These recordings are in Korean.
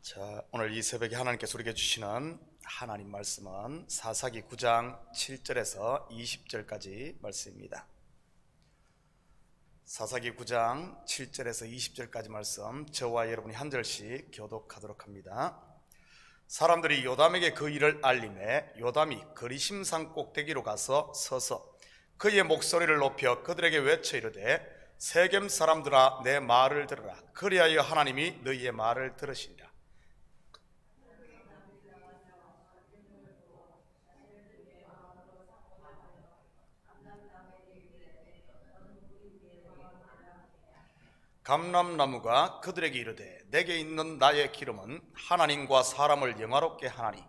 자, 오늘 이 새벽에 하나님께서 우리에게 주시는 하나님 말씀은 사사기 9장 7절에서 20절까지 말씀입니다. 사사기 9장 7절에서 20절까지 말씀, 저와 여러분이 한 절씩 교독하도록 합니다. 사람들이 요담에게 그 일을 알림해 요담이 그리심산 꼭대기로 가서 서서 그의 목소리를 높여 그들에게 외쳐 이르되 세겜 사람들아, 내 말을 들으라. 그리하여 하나님이 너희의 말을 들으시리라. 감람나무가 그들에게 이르되 내게 있는 나의 기름은 하나님과 사람을 영화롭게 하나니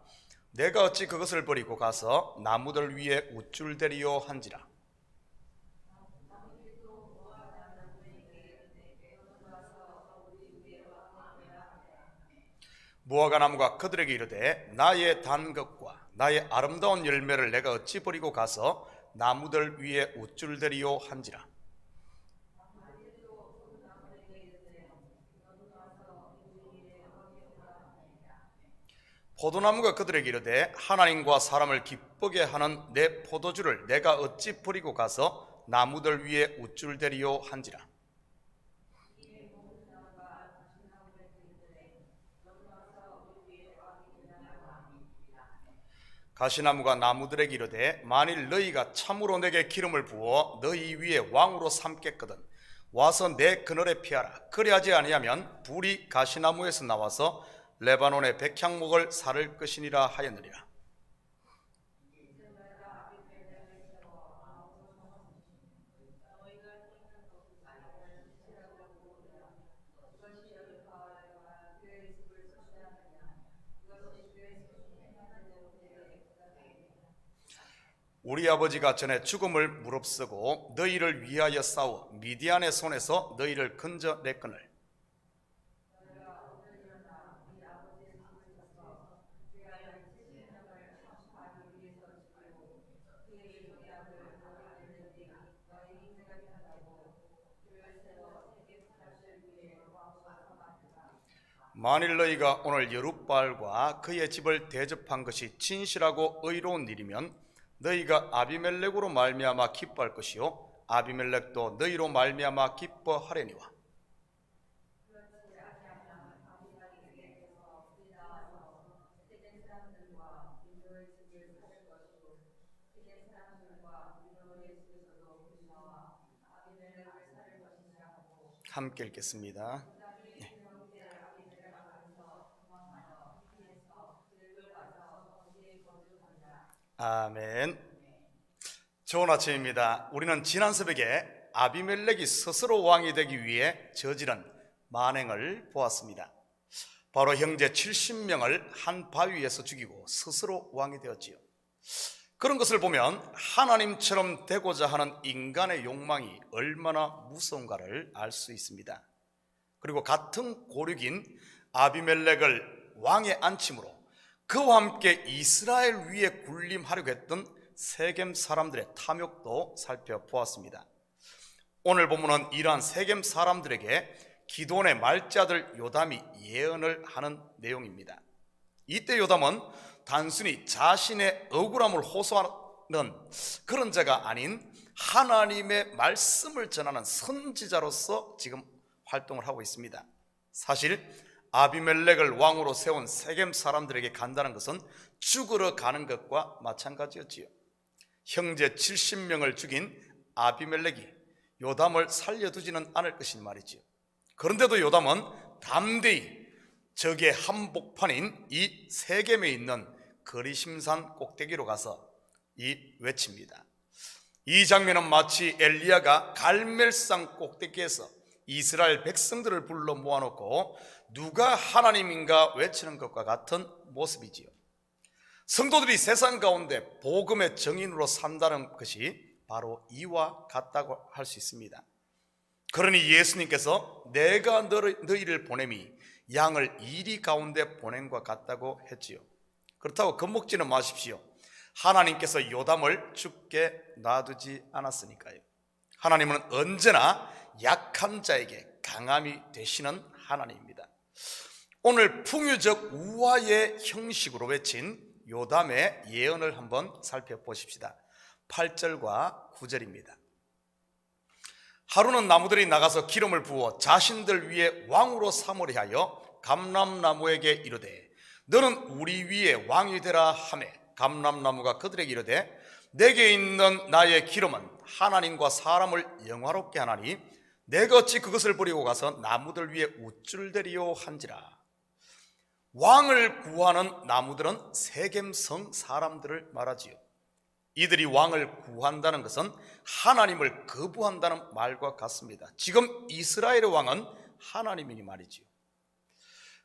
내가 어찌 그것을 버리고 가서 나무들 위에 우쭐대리요 한지라. 무화과 나무가 그들에게 이르되 나의 단 것과 나의 아름다운 열매를 내가 어찌 버리고 가서 나무들 위에 우쭐대리요 한지라. 포도나무가 그들에게 이르되 하나님과 사람을 기쁘게 하는 내 포도주를 내가 어찌 버리고 가서 나무들 위에 우쭐대리요 한지라. 가시나무가 나무들에게 이르되 만일 너희가 참으로 내게 기름을 부어 너희 위에 왕으로 삼겠거든 와서 내 그늘에 피하라. 그리하지 아니하면 불이 가시나무에서 나와서 레바논의 백향목을 사를 것이니라 하였느니라. 우리 아버지가 전에 죽음을 무릅쓰고 너희를 위하여 싸워 미디안의 손에서 너희를 건져냈거늘 만일 너희가 오늘 여룻바알과 그의 집을 대접한 것이 진실하고 의로운 일이면 너희가 아비멜렉으로 말미암아 기뻐할 것이요 아비멜렉도 너희로 말미암아 기뻐하려니와. 함께 읽겠습니다. 아멘. 좋은 아침입니다. 우리는 지난 새벽에 아비멜렉이 스스로 왕이 되기 위해 저지른 만행을 보았습니다. 바로 형제 70명을 한 바위에서 죽이고 스스로 왕이 되었지요. 그런 것을 보면 하나님처럼 되고자 하는 인간의 욕망이 얼마나 무서운가를 알 수 있습니다. 그리고 같은 고륙인 아비멜렉을 왕에 앉힘으로 그와 함께 이스라엘 위에 군림하려고 했던 세겜 사람들의 탐욕도 살펴보았습니다. 오늘 본문은 이러한 세겜 사람들에게 기드온의 말자들 요담이 예언을 하는 내용입니다. 이때 요담은 단순히 자신의 억울함을 호소하는 그런 자가 아닌 하나님의 말씀을 전하는 선지자로서 지금 활동을 하고 있습니다. 사실 아비멜렉을 왕으로 세운 세겜 사람들에게 간다는 것은 죽으러 가는 것과 마찬가지였지요. 형제 70명을 죽인 아비멜렉이 요담을 살려두지는 않을 것인 말이지요. 그런데도 요담은 담대히 적의 한복판인 이 세겜에 있는 그리심산 꼭대기로 가서 외칩니다. 이 장면은 마치 엘리야가 갈멜산 꼭대기에서 이스라엘 백성들을 불러 모아놓고 누가 하나님인가 외치는 것과 같은 모습이지요. 성도들이 세상 가운데 복음의 증인으로 산다는 것이 바로 이와 같다고 할 수 있습니다. 그러니 예수님께서 내가 너희를 보냄이 양을 이리 가운데 보냄과 같다고 했지요. 그렇다고 겁먹지는 마십시오. 하나님께서 요담을 죽게 놔두지 않았으니까요. 하나님은 언제나 약한 자에게 강함이 되시는 하나님입니다. 오늘 풍유적 우화의 형식으로 외친 요담의 예언을 한번 살펴보십시다. 8절과 9절입니다. 하루는 나무들이 나가서 기름을 부어 자신들 위에 왕으로 삼으려 하여 감람나무에게 이르되 너는 우리 위에 왕이 되라 하매 감람나무가 그들에게 이르되 내게 있는 나의 기름은 하나님과 사람을 영화롭게 하나니 내가 어찌 그것을 버리고 가서 나무들 위에 우쭐대리요 한지라. 왕을 구하는 나무들은 세겜성 사람들을 말하지요. 이들이 왕을 구한다는 것은 하나님을 거부한다는 말과 같습니다. 지금 이스라엘의 왕은 하나님이니 말이지요.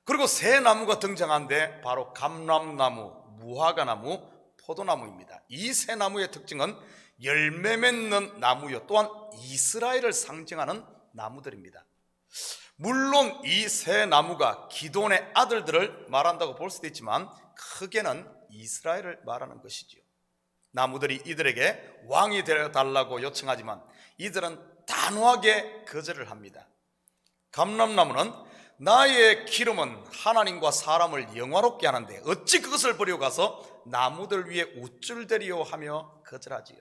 그리고 새 나무가 등장한데 바로 감람나무, 무화과나무, 포도나무입니다. 이 새 나무의 특징은 열매 맺는 나무요 또한 이스라엘을 상징하는 나무들입니다. 물론 이 새 나무가 기돈의 아들들을 말한다고 볼 수도 있지만 크게는 이스라엘을 말하는 것이지요. 나무들이 이들에게 왕이 되어달라고 요청하지만 이들은 단호하게 거절을 합니다. 감람나무는 나의 기름은 하나님과 사람을 영화롭게 하는데 어찌 그것을 버리고 가서 나무들 위에 우쭐대리요 하며 거절하지요.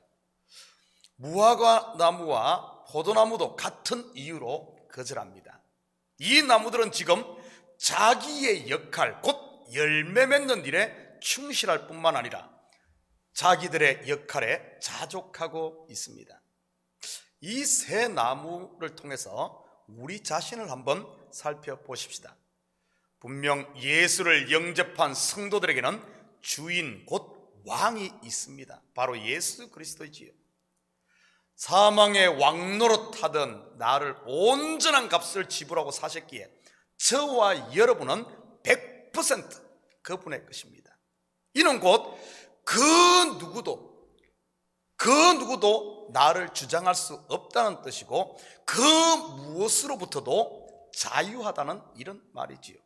무화과 나무와 포도나무도 같은 이유로 거절합니다. 이 나무들은 지금 자기의 역할, 곧 열매 맺는 일에 충실할 뿐만 아니라 자기들의 역할에 자족하고 있습니다. 이 새 나무를 통해서 우리 자신을 한번 살펴보십시다. 분명 예수를 영접한 성도들에게는 주인 곧 왕이 있습니다. 바로 예수 그리스도이지요. 사망의 왕노릇하던 나를 온전한 값을 지불하고 사셨기에 저와 여러분은 100% 그분의 것입니다. 이는 곧 그 누구도 나를 주장할 수 없다는 뜻이고 그 무엇으로부터도 자유하다는 이런 말이지요.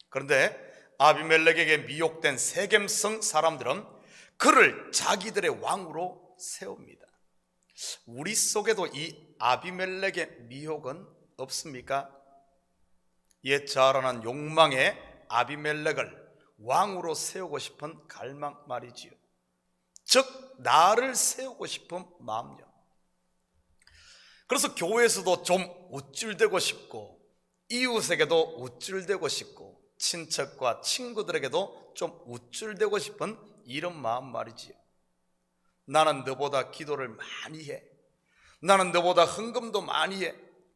그런데 아비멜렉에게 미혹된 세겜성 사람들은 그를 자기들의 왕으로 세웁니다. 우리 속에도 이 아비멜렉의 미혹은 없습니까? 옛 자라난 욕망에 아비멜렉을 왕으로 세우고 싶은 갈망 말이지요. 즉 나를 세우고 싶은 마음요. 그래서 교회에서도 좀 우쭐대고 싶고 이웃에게도 우쭐대고 싶고 친척과 친구들에게도 좀 우쭐대고 싶은 이런 마음 말이지요. 나는 너보다 기도를 많이 해. 나는 너보다 헌금도 많이 해.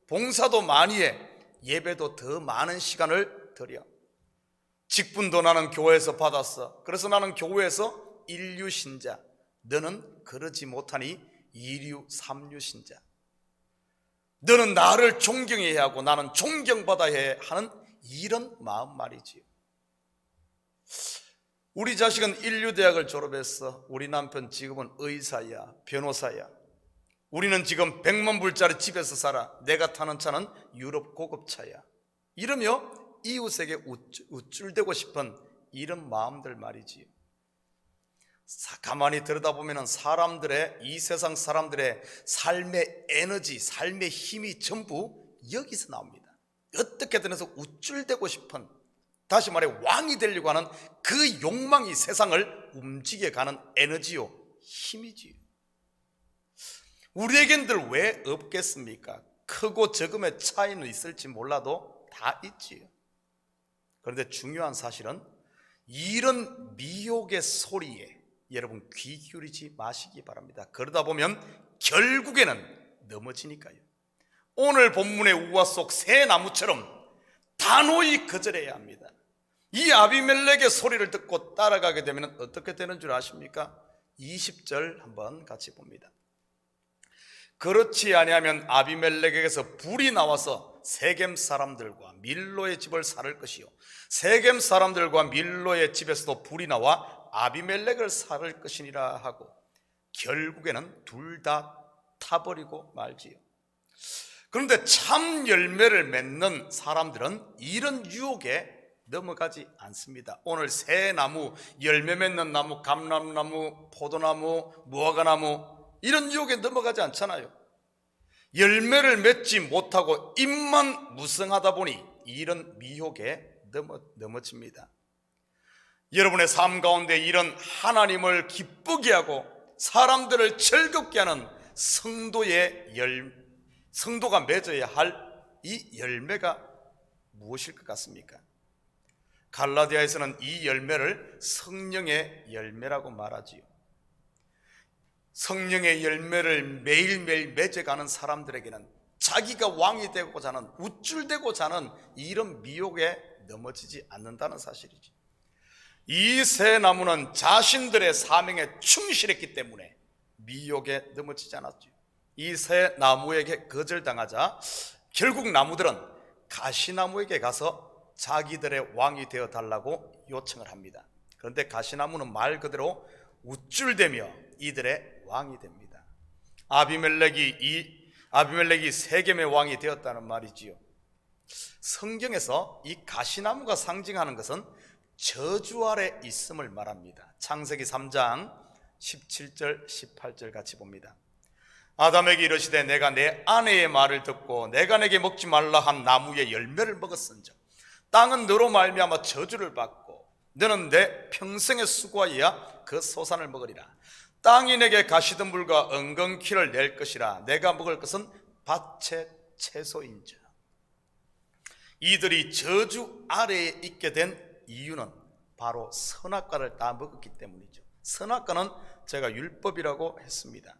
봉사도 많이 해. 예배도 더 많은 시간을 들여. 직분도 나는 교회에서 받았어. 그래서 나는 교회에서 1류 신자. 너는 그러지 못하니 2류, 3류 신자. 너는 나를 존경해야 하고 나는 존경받아야 하는 이런 마음 말이지요. 우리 자식은 1류 대학을 졸업했어. 우리 남편 지금은 의사야, 변호사야. 우리는 지금 100만 불짜리 집에서 살아. 내가 타는 차는 유럽 고급차야. 이러며 이웃에게 우쭐대고 싶은 이런 마음들 말이지요. 가만히 들여다보면 사람들의, 이 세상 사람들의 삶의 에너지, 삶의 힘이 전부 여기서 나옵니다. 어떻게든 해서 우쭐대고 싶은, 다시 말해 왕이 되려고 하는 그 욕망이 세상을 움직여가는 에너지요, 힘이지요. 우리에겐들 왜 없겠습니까? 크고 적음의 차이는 있을지 몰라도 다 있지요. 그런데 중요한 사실은 이런 미혹의 소리에 여러분 귀 기울이지 마시기 바랍니다. 그러다 보면 결국에는 넘어지니까요. 오늘 본문의 우화 속 새 나무처럼 단호히 거절해야 합니다. 이 아비멜렉의 소리를 듣고 따라가게 되면 어떻게 되는 줄 아십니까? 20절 한번 같이 봅니다. 그렇지 아니하면 아비멜렉에게서 불이 나와서 세겜 사람들과 밀로의 집을 살을 것이요 세겜 사람들과 밀로의 집에서도 불이 나와 아비멜렉을 살을 것이니라 하고 결국에는 둘 다 타버리고 말지요. 그런데 참 열매를 맺는 사람들은 이런 유혹에 넘어가지 않습니다. 오늘 새 나무, 열매 맺는 나무, 감람나무, 포도나무, 무화과나무 이런 유혹에 넘어가지 않잖아요. 열매를 맺지 못하고 입만 무성하다 보니 이런 미혹에 넘어집니다. 여러분의 삶 가운데 이런 하나님을 기쁘게 하고 사람들을 즐겁게 하는 성도가 맺어야 할 이 열매가 무엇일 것 같습니까? 갈라디아에서는 이 열매를 성령의 열매라고 말하지요. 성령의 열매를 매일매일 맺어가는 사람들에게는 자기가 왕이 되고자 하는, 우쭐대고자 하는 이런 미혹에 넘어지지 않는다는 사실이지. 이 세 나무는 자신들의 사명에 충실했기 때문에 미혹에 넘어지지 않았죠. 이 세 나무에게 거절당하자 결국 나무들은 가시나무에게 가서 자기들의 왕이 되어 달라고 요청을 합니다. 그런데 가시나무는 말 그대로 우쭐대며 이들의 왕이 됩니다. 아비멜렉이 세겜의 왕이 되었다는 말이지요. 성경에서 이 가시나무가 상징하는 것은 저주 아래 있음을 말합니다. 창세기 3장 17절 18절 같이 봅니다. 아담에게 이르시되 내가 내 아내의 말을 듣고 내가 내게 먹지 말라 한 나무의 열매를 먹었은즉 땅은 너로 말미암아 저주를 받고 너는 내 평생의 수고하여야 그 소산을 먹으리라. 땅이 내게 가시덤불과 엉겅퀴를 낼 것이라. 내가 먹을 것은 밭의 채소인즉. 이들이 저주 아래에 있게 된 이유는 바로 선악과를 다 먹었기 때문이죠. 선악과는 제가 율법이라고 했습니다.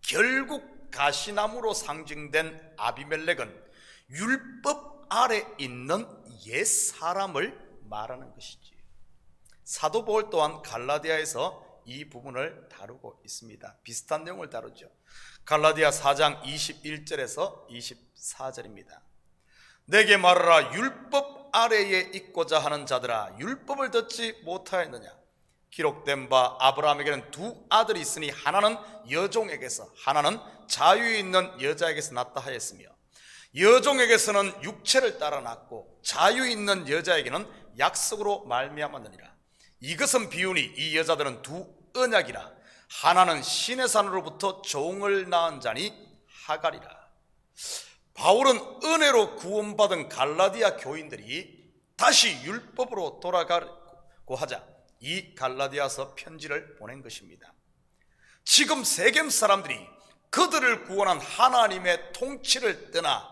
결국 가시나무로 상징된 아비멜렉은 율법 아래 있는 옛 사람을 말하는 것이지. 사도 바울 또한 갈라디아에서 이 부분을 다루고 있습니다. 비슷한 내용을 다루죠. 갈라디아 4장 21절에서 24절입니다. 내게 말하라. 율법 아래에 있고자 하는 자들아, 율법을 듣지 못하였느냐? 기록된 바 아브라함에게는 두 아들이 있으니 하나는 여종에게서 하나는 자유 있는 여자에게서 낳다 하였으며 여종에게서는 육체를 따라 낳고 자유 있는 여자에게는 약속으로 말미암았느니라. 이것은 비유니 이 여자들은 두 언약이라. 하나는 신의 산으로부터 종을 낳은 자니 하갈이라. 바울은 은혜로 구원받은 갈라디아 교인들이 다시 율법으로 돌아가고 하자 이 갈라디아서 편지를 보낸 것입니다. 지금 세겜 사람들이 그들을 구원한 하나님의 통치를 떠나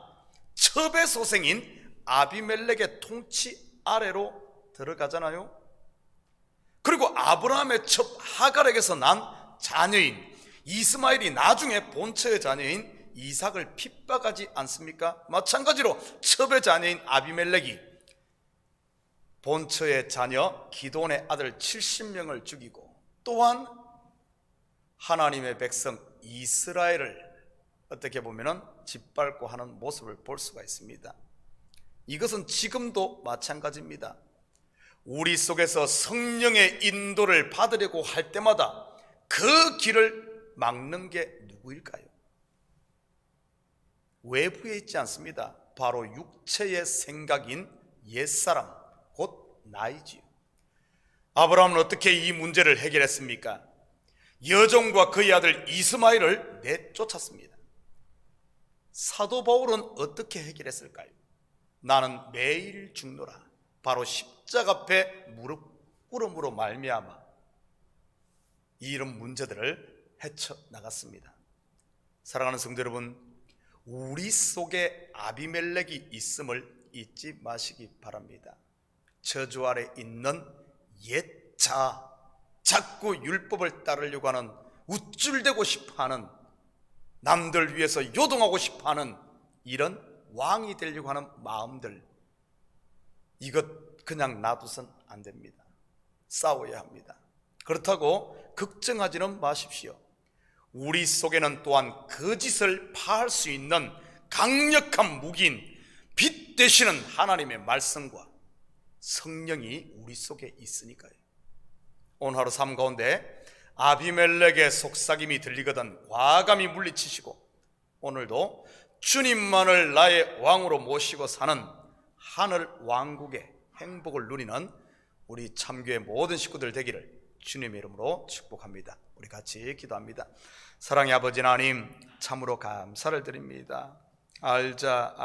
첩의 소생인 아비멜렉의 통치 아래로 들어가잖아요. 그리고 아브라함의 첩 하갈에게서 난 자녀인 이스마엘이 나중에 본처의 자녀인 이삭을 핍박하지 않습니까? 마찬가지로 첩의 자녀인 아비멜렉이 본처의 자녀 기돈의 아들 70명을 죽이고 또한 하나님의 백성 이스라엘을 어떻게 보면 짓밟고 하는 모습을 볼 수가 있습니다. 이것은 지금도 마찬가지입니다. 우리 속에서 성령의 인도를 받으려고 할 때마다 그 길을 막는 게 누구일까요? 외부에 있지 않습니다. 바로 육체의 생각인 옛사람, 곧 나이지요. 아브라함은 어떻게 이 문제를 해결했습니까? 여종과 그의 아들 이스마엘을 내쫓았습니다. 사도 바울은 어떻게 해결했을까요? 나는 매일 죽노라. 바로 십자가 앞에 무릎 꿇음으로 말미암아 이런 문제들을 헤쳐나갔습니다. 사랑하는 성도 여러분, 우리 속에 아비멜렉이 있음을 잊지 마시기 바랍니다. 저주 아래 있는 옛 자꾸 율법을 따르려고 하는, 우쭐대고 싶어하는, 남들 위해서 요동하고 싶어하는 이런 왕이 되려고 하는 마음들, 이것 그냥 놔두선 안 됩니다. 싸워야 합니다. 그렇다고 걱정하지는 마십시오. 우리 속에는 또한 거짓을 파할 수 있는 강력한 무기인 빛 되시는 하나님의 말씀과 성령이 우리 속에 있으니까요. 오늘 하루 삶 가운데 아비멜렉의 속삭임이 들리거든 과감히 물리치시고 오늘도 주님만을 나의 왕으로 모시고 사는 하늘 왕국의 행복을 누리는 우리 참교회 모든 식구들 되기를 주님의 이름으로 축복합니다. 우리 같이 기도합니다. 사랑의 아버지 하나님, 참으로 감사를 드립니다. 알자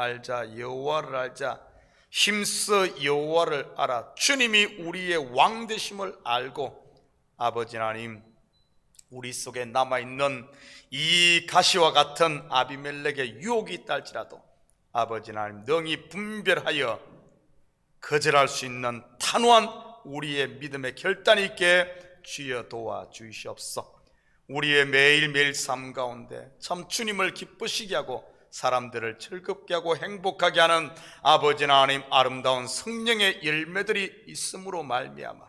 여호와를 알자, 힘써 여호와를 알아 주님이 우리의 왕 되심을 알고 아버지 하나님 우리 속에 남아있는 이 가시와 같은 아비멜렉의 유혹이 있다 할지라도 아버지 하나님 능히 분별하여 거절할 수 있는 단호한 우리의 믿음의 결단이 있게 주여 도와주시옵소서. 우리의 매일매일 삶 가운데 참 주님을 기쁘시게 하고 사람들을 즐겁게 하고 행복하게 하는 아버지 하나님 아름다운 성령의 열매들이 있음으로 말미암아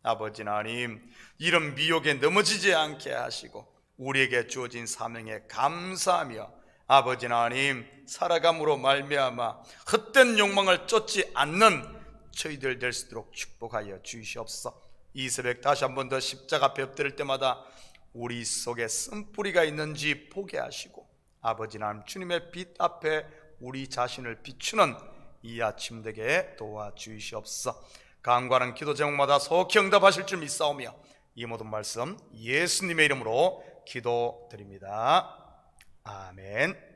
아버지 하나님 이런 미혹에 넘어지지 않게 하시고 우리에게 주어진 사명에 감사하며 아버지 하나님 살아감으로 말미암아 헛된 욕망을 쫓지 않는 저희들 될 수 있도록 축복하여 주시옵소서. 이 새벽 다시 한 번 더 십자가 앞에 엎드릴 때마다 우리 속에 쓴뿌리가 있는지 보게 하시고 아버지 하나님 주님의 빛 앞에 우리 자신을 비추는 이 아침 되게 도와주시옵소서. 간과하는 기도 제목마다 속히 응답하실 줄 믿사오며 이 모든 말씀 예수님의 이름으로 기도드립니다. 아멘.